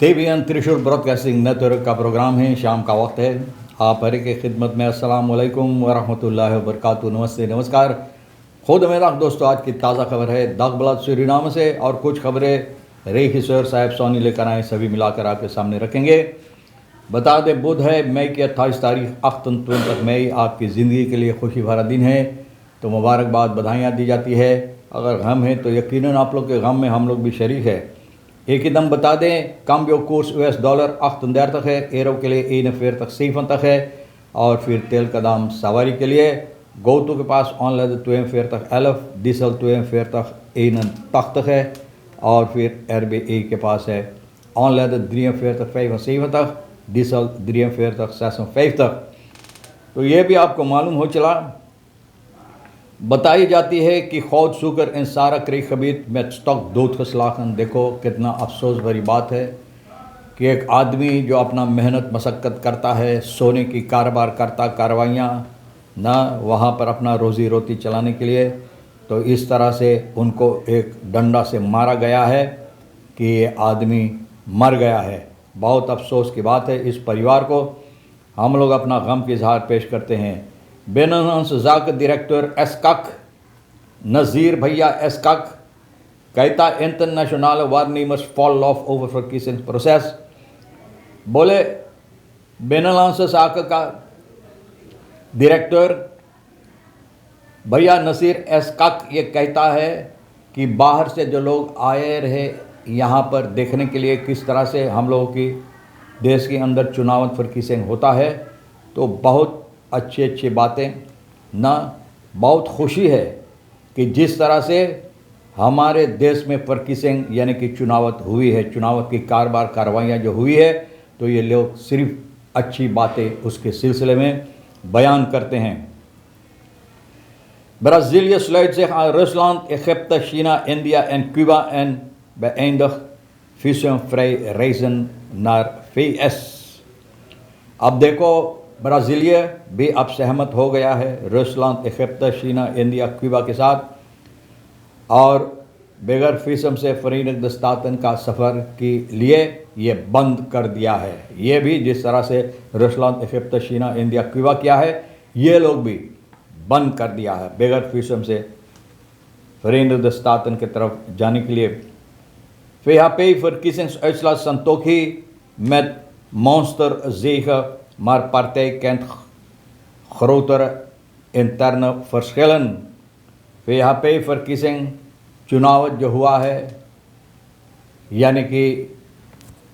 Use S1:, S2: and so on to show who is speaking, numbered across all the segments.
S1: TVN त्रिशूल broadcasting network का programme है। शाम का वक्त है। आप हर की खिदमत में अस्सलाम वालेकुम व रहमतुल्लाहि व बरकातुहू। नमस्ते, नमस्कार। खुद मेरा दोस्तों, आज की ताज़ा खबर है दागबलाद सूरीनाम से, और कुछ खबरें रेखी सर साहब सोनी लेकर आए, सभी मिलाकर आपके सामने रखेंगे। बता दें, बुध है, मई की 28 तारीख, 28 मई आपकी ज़िंदगी के लिए खुशी भरा दिन है, तो मुबारकबाद, बधाइयाँ दी जाती है। अगर गम है तो यकीनन आप लोग के गम में हम लोग भी शरीक है। एक ही दम बता दें, cambio koers US dollar 38 है, euro के लिए 41,70 है, और फिर तेल का दाम सवारी के लिए गोतू के पास ऑनलाइन 42,11, डीजल 42,81 है, और फिर RBI के पास है ऑनलाइन 43,75, डीजल 43,56. तो ये भी आपको मालूम हो चला। बताई जाती है कि खौद शुगर इन सारा क्री खबीत में स्टॉक दूध खसलाखन। देखो कितना अफसोस भरी बात है कि एक आदमी जो अपना मेहनत मशक्क़त करता है, सोने की कारोबार करता, कार्रवाइयाँ ना वहाँ पर अपना रोज़ी रोटी चलाने के लिए, तो इस तरह से उनको एक डंडा से मारा गया है कि ये आदमी मर गया है। बहुत अफसोस की बात है। इस परिवार को हम लोग अपना गम की इजहार पेश करते हैं। बेनस जाक डायरेक्टर एसकाक नज़ीर भैया एसकाक कहता इंटरनेशनल वार्निमस फॉल ऑफ ओवर फॉरकिसन प्रोसेस। बोले बेनस जाक का डायरेक्टर भैया नसीर एसकाक ये कहता है कि बाहर से जो लोग आए रहे यहाँ पर देखने के लिए किस तरह से हम लोगों की देश के अंदर चुनाव फॉरकिसन होता है, तो बहुत अच्छी अच्छी बातें ना, बहुत खुशी है कि जिस तरह से हमारे देश में फॉरकिसन यानी कि चुनावत हुई है, चुनावत की कारोबार कार्रवाइयाँ जो हुई है, तो ये लोग सिर्फ अच्छी बातें उसके सिलसिले में बयान करते हैं। Brazilië sluit zich aan Rusland, Egypte, China, India en Cuba en beëindigt visumvrij reizen naar VS। अब देखो, ब्राज़ीलिया भी अब सहमत हो गया है रूसलैंड, इजिप्ट, चीना, इंडिया, क्यूबा के साथ, और बगैर वीज़म से फ़ॉरेन स्टातन का सफ़र के लिए ये बंद कर दिया है। ये भी जिस तरह से रूसलैंड, इजिप्ट, चीना, इंडिया, क्यूबा किया है, ये लोग भी बंद कर दिया है बगैर वीज़म से फ़ॉरेन स्टातन की तरफ जाने के लिए। verkiezingsuitslag zijn toch met monsterzege, maar partij kent grotere interne verschillen। VHP-verkiezing चुनाव जो हुआ है, यानी कि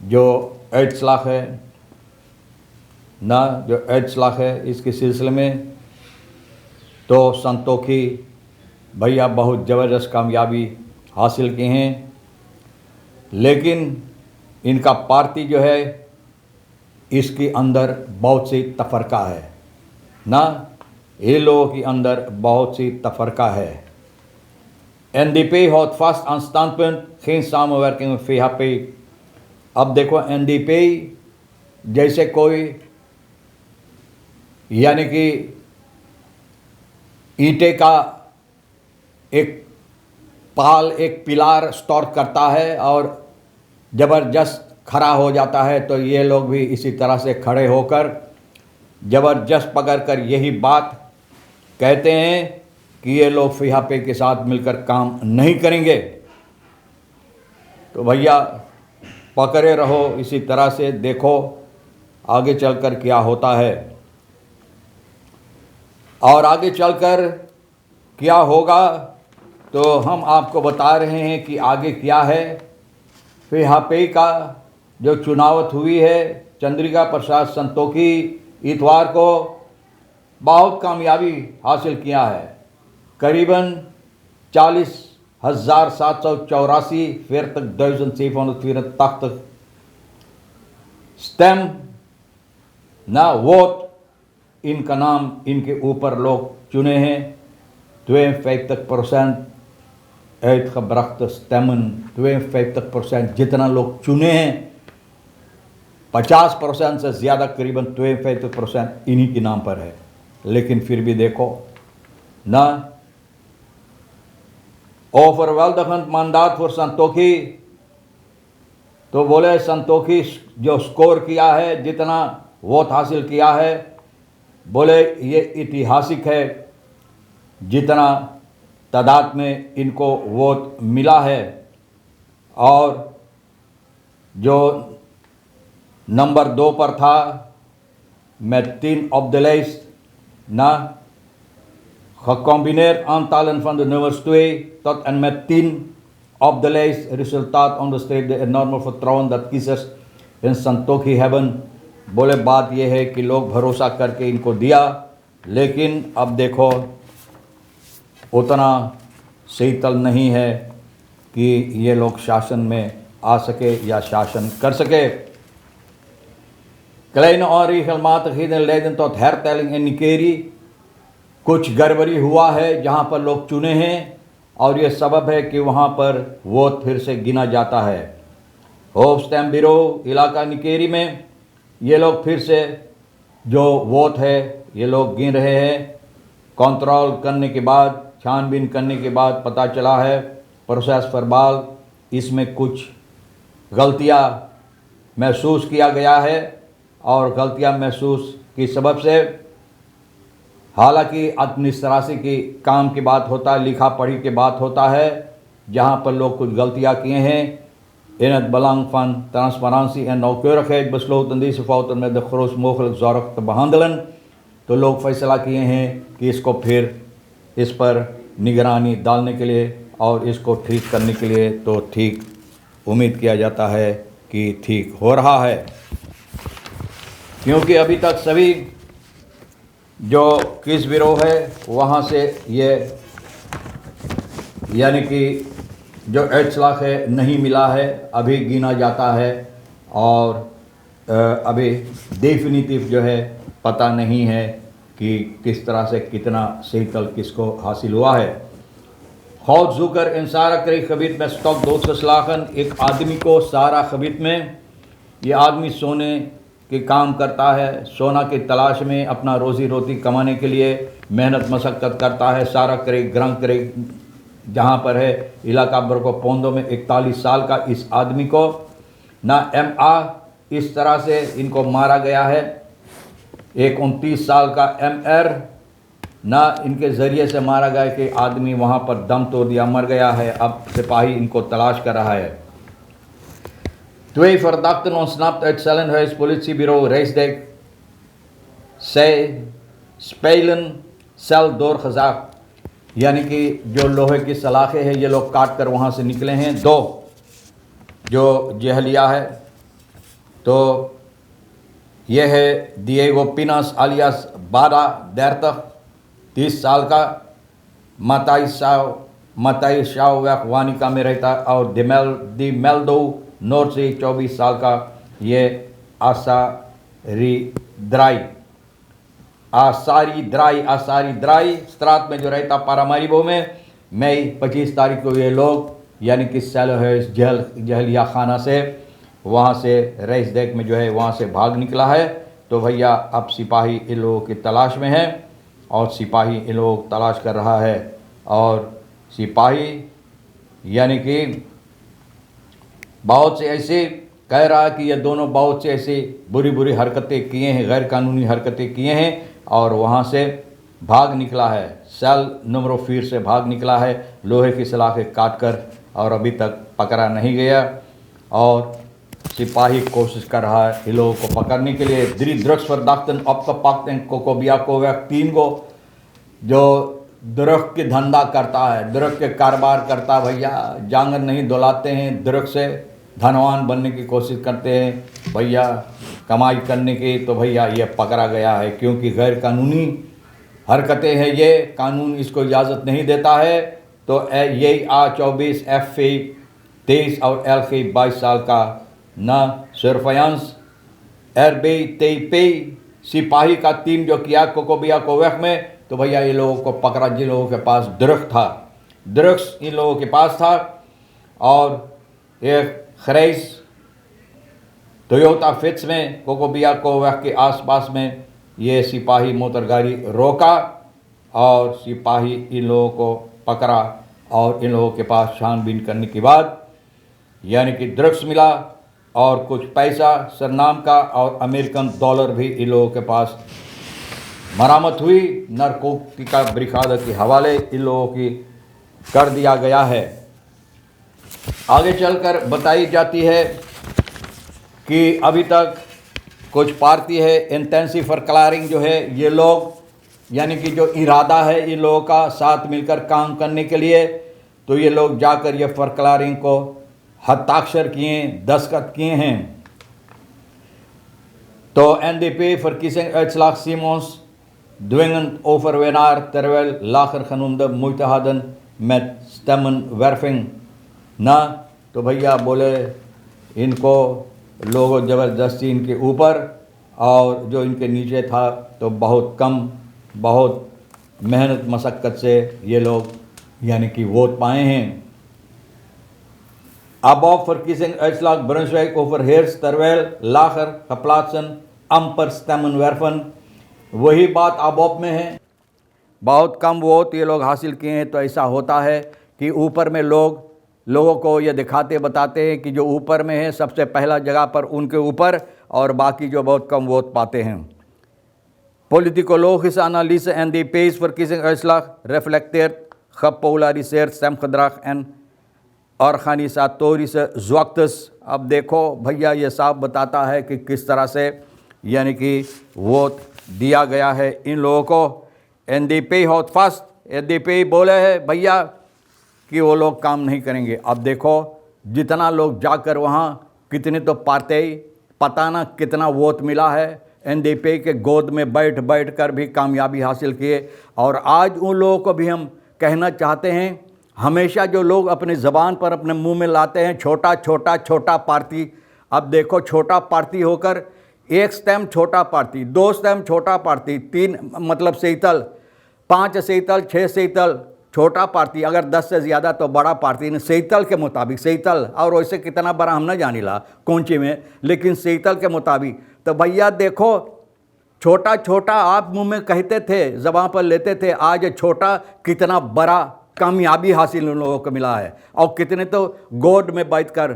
S1: जो uitslag है ना, जो uitslag है, इसके सिलसिले में तो संतोखी भैया बहुत ज़बरदस्त कामयाबी हासिल की हैं, लेकिन इनका पार्टी जो है इसके अंदर बहुत सी तफरका है ना, ये लोगों के अंदर बहुत सी तफरका है। NDP houdt vast aan standpunt geen samenwerking met VHP। अब देखो NDP जैसे कोई यानी कि ईंटे का एक पाल, एक पिलार स्टोर करता है और ज़बरदस्त खड़ा हो जाता है, तो ये लोग भी इसी तरह से खड़े होकर ज़बरदस्त पकड़कर यही बात कहते हैं कि ये लोग VHP के साथ मिलकर काम नहीं करेंगे। तो भैया पकड़े रहो इसी तरह से, देखो आगे चलकर क्या होता है, और आगे चलकर क्या होगा तो हम आपको बता रहे हैं कि आगे क्या है। VHP का जो चुनावत हुई है, चंद्रिका प्रसाद संतोखी इतवार को बहुत कामयाबी हासिल किया है। करीबन 40,784 40.784 स्टेम ना वोट इनका नाम इनके ऊपर लोग चुने हैं। 52% uitgebrachte stemmen, 52% जितना लोग चुने हैं, 50% से ज़्यादा करीबन 52% इन्हीं के नाम पर है। लेकिन फिर भी देखो ना, overweldigend mandaat voor Santoki तो बोले संतोखी जो स्कोर किया है, जितना वोट हासिल किया है, बोले ये ऐतिहासिक है, जितना तादाद में इनको वोट मिला है। और जो नंबर 2 पर था Martin op de lijst na gecombineerd aantallen van de nummers 2 tot en met 10 op de lijst. Resultaat onderstreept de enorme vertrouwen dat kiezers in Santokhi hebben. बोले बात यह है कि लोग भरोसा करके इनको दिया, लेकिन अब देखो उतना शीतल नहीं है कि ये लोग शासन में आ सके या शासन कर सके। Kleine onregelmatigheden leiden tot hertelling in Nikeri। कुछ गड़बड़ी हुआ है जहां पर लोग चुने हैं और ये सबब है कि वहां पर वोट फिर से गिना जाता है। होप स्टैम्प ब्यूरो इलाका निकेरी में ये लोग फिर से जो वोट है ये लोग गिन रहे हैं। कंट्रोल करने के बाद, छानबीन करने के बाद पता चला है प्रोसेस फरबाल इसमें कुछ गलतियां महसूस किया गया है और गलतियां महसूस की सबब से, हालांकि एडमिनिस्ट्रेशन की काम की बात होता है, लिखा पढ़ी की बात होता है, जहां पर लोग कुछ गलतियां किए हैं। In het belang van transparantie en nauwkeurigheid besloten deze fouten met de grootst mogelijk zorg te behandelen। तो लोग फैसला किए हैं कि इसको फिर इस पर निगरानी डालने के लिए और इसको ठीक करने के लिए, तो ठीक उम्मीद किया जाता है कि ठीक हो रहा है। क्योंकि अभी तक सभी जो किस ब्यूरो है वहाँ से ये यानी कि जो 8 लाख है नहीं मिला है, अभी गिना जाता है और अभी डेफिनेटिव जो है पता नहीं है कि किस तरह से कितना शीतल किसको हासिल हुआ है। खौद जुकर इन सारा करीब खबीत में स्टॉक 2 लाखन एक आदमी को सारा खबीत में, ये आदमी सोने के काम करता है, सोना की तलाश में अपना रोज़ी रोटी कमाने के लिए मेहनत मशक्क़त करता है। सारा करीब ग्रंग करीब जहाँ पर है इलाका बरको पोंदो में 41 साल का इस आदमी को ना इस तरह से इनको मारा गया है। एक 29 साल का MR ना इनके ज़रिए से मारा गया कि आदमी वहाँ पर दम तोड़ दिया, मर गया है। अब सिपाही इनको तलाश कर रहा है। 2 verdachten ontsnapt uit cellenhuis politiebureau Rijsdijk। zij spelen cel doorgezaagd, यानी कि जो लोहे की सलाखें हैं ये लोग काट कर वहाँ से निकले हैं। 2 जो जहलिया है, तो यह है डिएगो पिनास आलियास बारा देरतक 30 साल का, मताई शाव वानिका में रहता, और दी मेल्डो नॉर्थ से 24 साल का, ये आसारी द्राई स्त्रात में जो रहता पारामारिबो में। मई 25 तारीख को ये लोग यानी कि सेलहर्स जहलिया खाना से वहाँ से रईसडेक में जो है वहाँ से भाग निकला है। तो भैया अब सिपाही इन लोगों की तलाश में है और सिपाही इन लोगों को तलाश कर रहा है। और सिपाही यानी कि बहुत से ऐसे कह रहा है कि ये दोनों बहुत से ऐसे बुरी हरकतें किए हैं, गैर कानूनी हरकतें किए हैं और वहाँ से भाग निकला है। सेल नंबर 4 से भाग निकला है लोहे की सलाखें काट कर, और अभी तक पकड़ा नहीं गया। और सिपाही कोशिश कर रहा है इन लोगों को पकड़ने के लिए। Drugs verdachten opgepakt in Kokobiakoweg। 3 को जो ड्रग के धंधा करता है, ड्रग के कारोबार करता है भैया, जांगर नहीं दुलाते हैं, ड्रग से धनवान बनने की कोशिश करते हैं भैया, कमाई करने की। तो भैया ये पकड़ा गया है क्योंकि गैर कानूनी हरकतें हैं, ये कानून इसको इजाज़त नहीं देता है। तो ये A24 FE 23 और LG 22 साल का ना सरफयांस RBTP सिपाही का 3 जो किया कोकोबियाकोवेक में। तो भैया ये लोगों को पकड़ा जिन लोगों के पास ड्रग्स इन लोगों के पास था। और एक खरेस टोयोटा फिट्स में कोकोबियाकोवेक के आसपास में ये सिपाही मोटर गाड़ी रोका और सिपाही इन लोगों को पकड़ा और इन लोगों के पास छानबीन करने के बाद यानी कि ड्रग्स मिला, और कुछ पैसा सरनाम का और अमेरिकन डॉलर भी इन लोगों के पास बरामद हुई। नारकोटिका ब्रिकादा के हवाले इन लोगों की कर दिया गया है। आगे चलकर बताई जाती है कि अभी तक कुछ पार्टी है इंटेंसिव फॉर क्लियरिंग जो है, ये लोग यानी कि जो इरादा है इन लोगों का साथ मिलकर काम करने के लिए, तो ये लोग जाकर ये फॉर क्लियरिंग को हस्ताक्षर किए, दस्तखत किए हैं। तो NDP verkiezing uitslag Simons dwingend overwinnaar terwijl lager genoemde moeite hadden met stemmenwerving ना। तो भैया बोले इनको लोगों ज़बरदस्ती इनके ऊपर और जो इनके नीचे था तो बहुत मेहनत मशक्क़त से ये लोग यानी कि वोट पाए हैं। Above verkiezing uitslag Brunswijk overheerst terwijl lager geplaatsten amper stemmen werven। वही बात अबॉप में है, बहुत कम वोट ये लोग हासिल किए हैं। तो ऐसा होता है कि ऊपर में लोगों को ये दिखाते बताते हैं कि जो ऊपर में है सबसे पहला जगह पर उनके ऊपर, और बाकी जो बहुत कम वोट पाते हैं। Politicologische analyse NDP's verkiezingsuitslag reflecteert gepolariseerd stemgedrag en ऑर्गेनाइजेटोरिस ज़्वाक्तस। अब देखो भैया ये साफ बताता है कि किस तरह से यानी कि वोट दिया गया है इन लोगों को। NDP हॉट फास्ट, NDP बोले है भैया कि वो लोग काम नहीं करेंगे। अब देखो जितना लोग जाकर वहाँ कितने तो पाते ही पता ना कितना वोट मिला है, NDP के गोद में बैठ कर भी कामयाबी हासिल किए। और आज उन लोगों को भी हम कहना चाहते हैं, हमेशा जो लोग अपने ज़बान पर अपने मुंह में लाते हैं छोटा पार्टी। अब देखो छोटा पार्टी होकर 1 स्टेम छोटा पार्टी, 2 स्टेम छोटा पार्टी, 3 मतलब सेतल, 5 सेतल, 6 सेतल छोटा पार्टी, अगर 10 से ज़्यादा तो बड़ा पार्टी। सेतल के मुताबिक, सेतल और वैसे कितना बड़ा हम ना जानिला कौनची में, लेकिन सेतल के मुताबिक। तो भैया देखो छोटा आप मुंह में कहते थे, ज़बान पर लेते थे, आज छोटा कितना बड़ा कामयाबी हासिल उन लोगों को मिला है। और कितने तो गोद में बैठ कर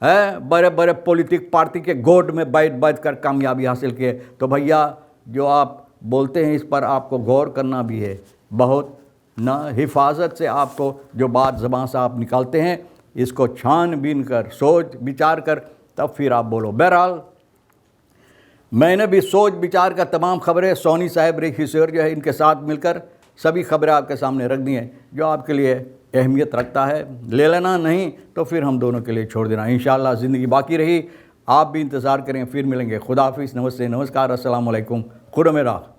S1: है, बड़े पॉलिटिक पार्टी के गोद में बैठ कर कामयाबी हासिल किए। तो भैया जो आप बोलते हैं इस पर आपको गौर करना भी है बहुत ना, हिफाजत से आपको जो बात ज़बान से आप निकालते हैं इसको छानबीन कर सोच विचार कर तब फिर आप बोलो। बहरहाल मैंने भी सोच विचार कर तमाम खबरें सोनी साहब रेखीश्वर जो है इनके साथ मिलकर सभी खबरें आपके सामने रख दी हैं, जो आपके लिए अहमियत रखता है ले लेना, नहीं तो फिर हम दोनों के लिए छोड़ देना। इंशाअल्लाह ज़िंदगी बाकी रही, आप भी इंतज़ार करें, फिर मिलेंगे। खुदा हाफिज़, नमस्ते, नमस्कार, अस्सलाम वालेकुम, खुदा में राख।